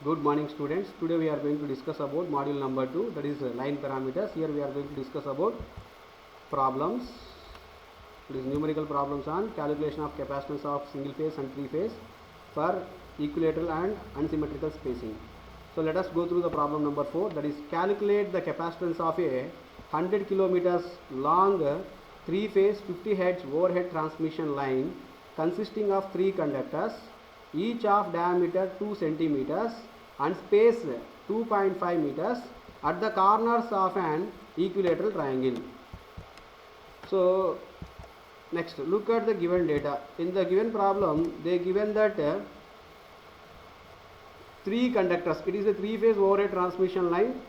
Good morning students. Today we are going to discuss about module number 2, that is line parameters. Here we are going to discuss about problems. It is numerical problems on calculation of capacitance of single phase and three phase for equilateral and unsymmetrical spacing. So let us go through the problem number 4, that is calculate the capacitance of a 100 kilometers long three phase 50 Hz overhead transmission line consisting of three conductors, each of diameter 2 centimeters and space 2.5 meters at the corners of an equilateral triangle. So next, look at the given data. In the given problem, they given that three conductors. It is a three phase overhead transmission line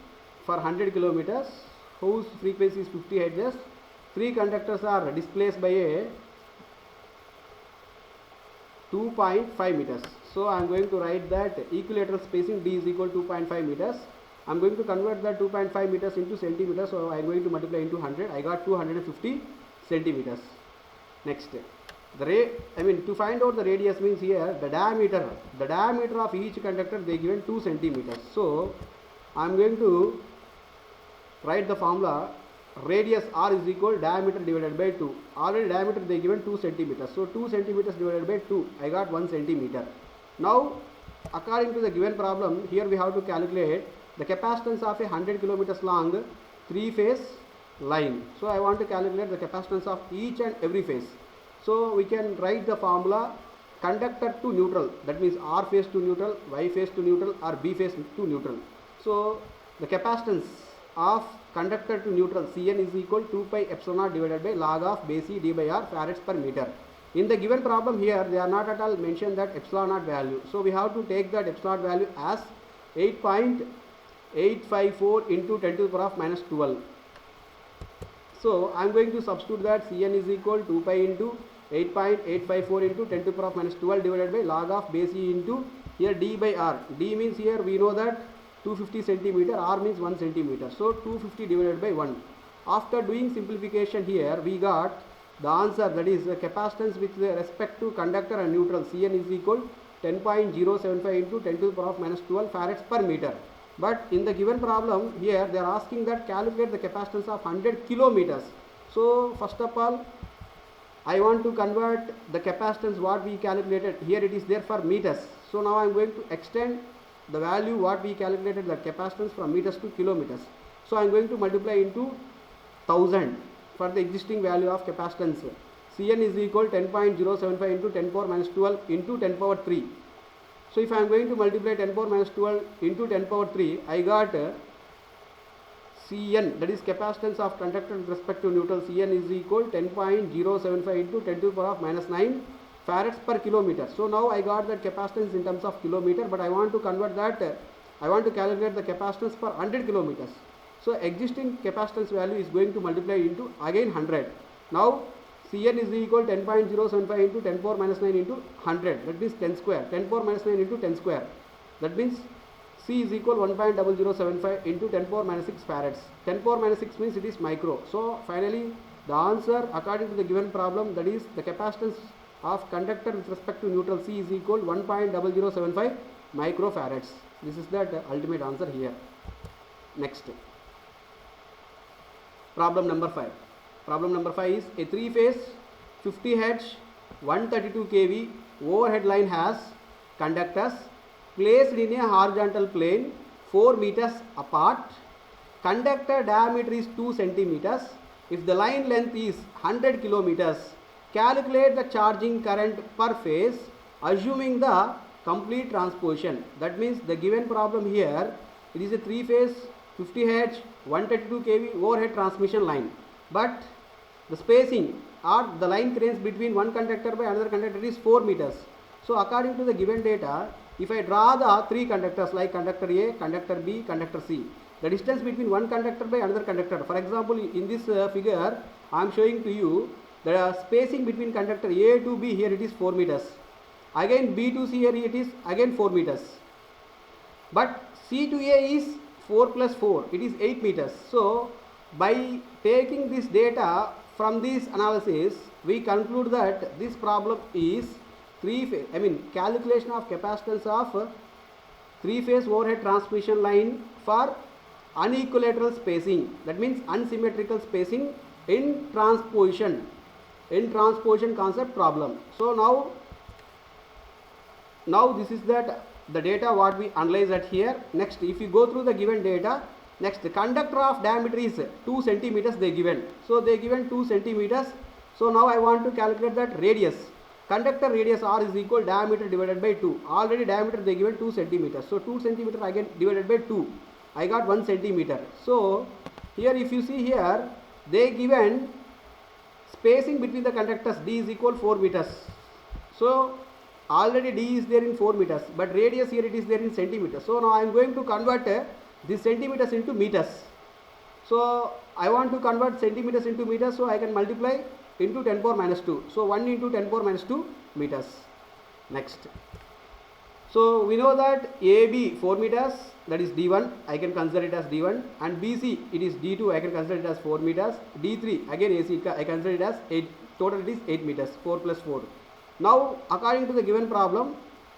for 100 kilometers whose frequency is 50 Hz. Three conductors are displaced by a 2.5 meters. So I am going to write that equilateral spacing D is equal to 2.5 meters. I am going to convert that 2.5 meters into centimeters. So I am going to multiply into 100. I got 250 centimeters. Next, to find out the radius means here the diameter of each conductor they given 2 centimeters. So I am going to write the formula. Radius R is equal diameter divided by 2. Already diameter they given 2 centimeters. So 2 centimeters divided by 2, I got 1 centimeter. Now according to the given problem, here we have to calculate the capacitance of a 100 kilometers long three phase line. So I want to calculate the capacitance of each and every phase. So we can write the formula conductor to neutral, that means R phase to neutral, Y phase to neutral or B phase to neutral. So the capacitance of conductor to neutral Cn is equal to 2 pi epsilon naught divided by log of base E d by R farads per meter. In the given problem here they are not at all mentioned that epsilon naught value. So we have to take that epsilon naught value as 8.854 into 10 to the power of minus 12. So I am going to substitute that Cn is equal to 2 pi into 8.854 into 10 to the power of minus 12 divided by log of base E into here d by R. D means here we know that 250 centimeter, R means 1 centimeter. So 250 divided by 1. After doing simplification here, we got the answer, that is the capacitance with respect to conductor and neutral Cn is equal 10.075 into 10 to the power of minus 12 farads per meter. But in the given problem here they are asking that calculate the capacitance of 100 kilometers. So first of all I want to convert the capacitance what we calculated. Here it is there for meters. So now I am going to extend the value what we calculated the capacitance from meters to kilometers. So I am going to multiply into 1000 for the existing value of capacitance. Cn is equal 10.075 into 10 power minus 12 into 10 power 3. So if I am going to multiply 10 power minus 12 into 10 power 3, I got Cn, that is capacitance of conductor with respect to neutral Cn is equal 10.075 into 10 to the power of minus 9 farads per kilometer. So now I got that capacitance in terms of kilometer, but I want to convert that, I want to calculate the capacitance per 100 kilometers. So existing capacitance value is going to multiply into again 100. Now Cn is equal 10.075 into 10 power minus 9 into 100, that means 10 square, 10 power minus 9 into 10 square, that means C is equal 1.0075 into 10 power minus 6 farads. 10 power minus 6 means it is micro. So finally the answer according to the given problem, that is the capacitance of conductor with respect to neutral C is equal 1.0075 microfarads. This is the ultimate answer here. Next, problem number 5. Problem number 5 is a three phase 50 Hz 132 kV overhead line has conductors placed in a horizontal plane 4 meters apart. Conductor diameter is 2 centimeters. If the line length is 100 kilometers, calculate the charging current per phase assuming the complete transposition. That means the given problem here, it is a three phase 50 Hz 132 kV overhead transmission line, but the spacing or the line cranes between one conductor by another conductor is 4 meters. So according to the given data, if I draw the three conductors like conductor A, conductor B, conductor C, the distance between one conductor by another conductor, for example in this figure I am showing to you the spacing between conductor A to B, here it is 4 meters, again B to C, here it is again 4 meters, but C to A is 4 plus 4, it is 8 meters. So by taking this data from this analysis, we conclude that this problem is calculation of capacitance of 3-phase overhead transmission line for unequilateral spacing, that means unsymmetrical spacing in transposition concept problem. So now this is that the data what we analyze at here. Next, if you go through the given data, next the conductor of diameter is 2 centimeters they given. So they given 2 centimeters. So now I want to calculate that radius. Conductor radius r is equal diameter divided by 2. Already diameter they given 2 centimeters. So 2 centimeter again divided by 2. I got 1 centimeter. So here if you see here, they given spacing between the conductors d is equal 4 meters. So already d is there in 4 meters, but radius here it is there in centimeters. So now I am going to convert this centimeters into meters. So I want to convert centimeters into meters, so I can multiply into 10 power minus 2. So 1 into 10 power minus 2 meters. Next. So we know that AB 4 meters, that is D1, I can consider it as D1, and BC it is D2, I can consider it as 4 meters, D3 again AC I consider it as 8, total it is 8 meters, 4 plus 4. Now according to the given problem,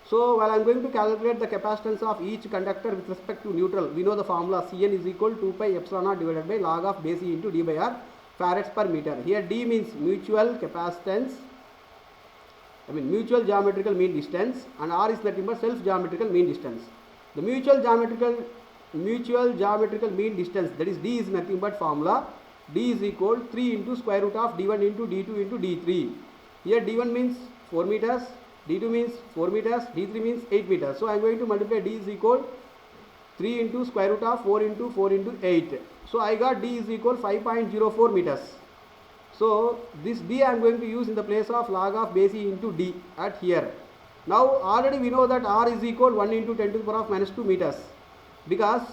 so while I am going to calculate the capacitance of each conductor with respect to neutral, we know the formula Cn is equal to 2 pi epsilon naught divided by log of base E into d by r farads per meter. Here d means mutual capacitance, mutual geometrical mean distance, and r is nothing but self geometrical mean distance. The mutual geometrical mean distance, that is d, is nothing but formula d is equal 3 into square root of d1 into d2 into d3. Here d1 means 4 meters, d2 means 4 meters, d3 means 8 meters. So I am going to multiply d is equal 3 into square root of 4 into 4 into 8. So I got d is equal 5.04 meters. So this d I am going to use in the place of log of base E into d at here. Now already we know that r is equal 1 into 10 to the power of minus 2 meters, because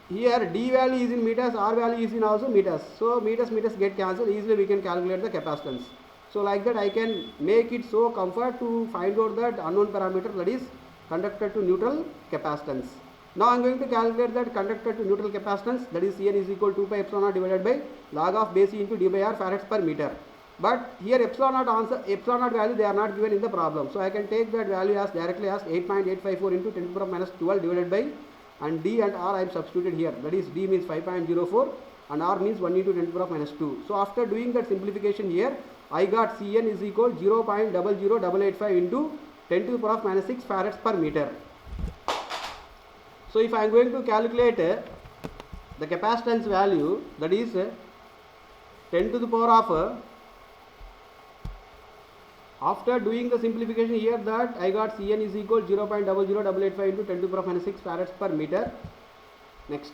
here d value is in meters, r value is in also meters. So meters get cancelled, easily we can calculate the capacitance. So like that I can make it so comfort to find out that unknown parameter, that is conductor to neutral capacitance. Now I am going to calculate that conductor to neutral capacitance, that is Cn is equal to 2 pi epsilon naught divided by log of base E into d by r farads per meter. But here epsilon naught value they are not given in the problem. So I can take that value as directly as 8.854 into 10 to the power minus 12 divided by, and d and r I am substituted here, that is d means 5.04 and r means 1 into 10 to the power minus 2. So after doing that simplification here, I got Cn is equal 0.00885 into 10 to the power of minus 6 farads per meter. So if I am going to calculate the capacitance value, that is 10 to the power of, after doing the simplification here, that I got Cn is equal 0.00885 into 10 to the power of minus 6 farads per meter. Next.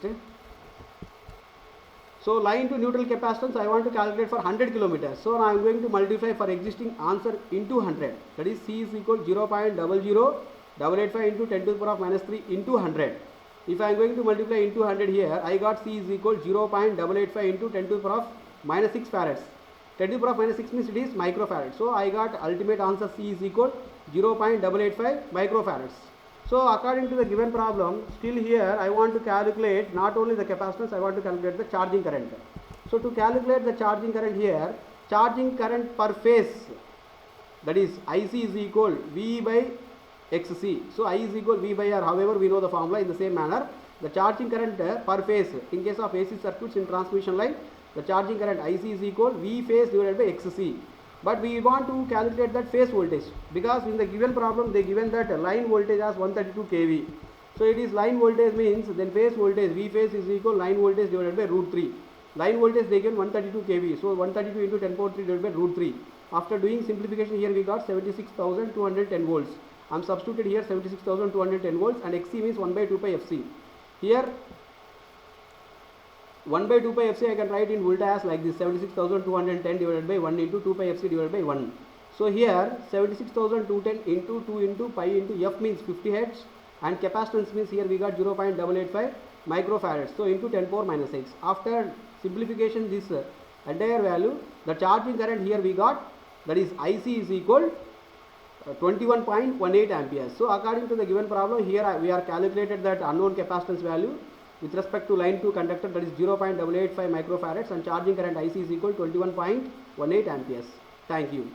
So line to neutral capacitance I want to calculate for 100 kilometers. So now I am going to multiply for existing answer into 100. That is C is equal 0.00885 into 10 to the power of minus 3 into 100. If I am going to multiply into 100 here, I got C is equal 0.885 into 10 to the power of minus 6 farads. 10 to the power of minus 6 means it is microfarad. So I got ultimate answer C is equal 0.885 microfarads. So according to the given problem, still here I want to calculate not only the capacitance, I want to calculate the charging current. So to calculate the charging current here, charging current per phase, that is IC is equal V by XC. So I is equal V by R. However, we know the formula in the same manner. The charging current per phase, in case of AC circuits in transmission line, the charging current IC is equal V phase divided by XC. But we want to calculate that phase voltage, because in the given problem they given that line voltage as 132 kV. So it is line voltage means then phase voltage V phase is equal line voltage divided by root 3. Line voltage they given 132 kV. So 132 into 10 power 3 divided by root 3. After doing simplification here we got 76,210 volts. I am substituted here 76,210 volts, and XC means 1 by 2 pi FC. Here 1 by 2 pi FC I can write in volta as like this, 76,210 divided by 1 into 2 pi FC divided by 1. So here 76,210 into 2 into pi into F means 50 hertz, and capacitance means here we got 0.885 microfarads. So into 10 power minus 6. After simplification this entire value, the charging current here we got, that is IC is equal 21.18 amperes. So according to the given problem here we are calculated that unknown capacitance value with respect to line to conductor, that is 0.885 microfarads, and charging current IC is equal 21.18 amperes. Thank you.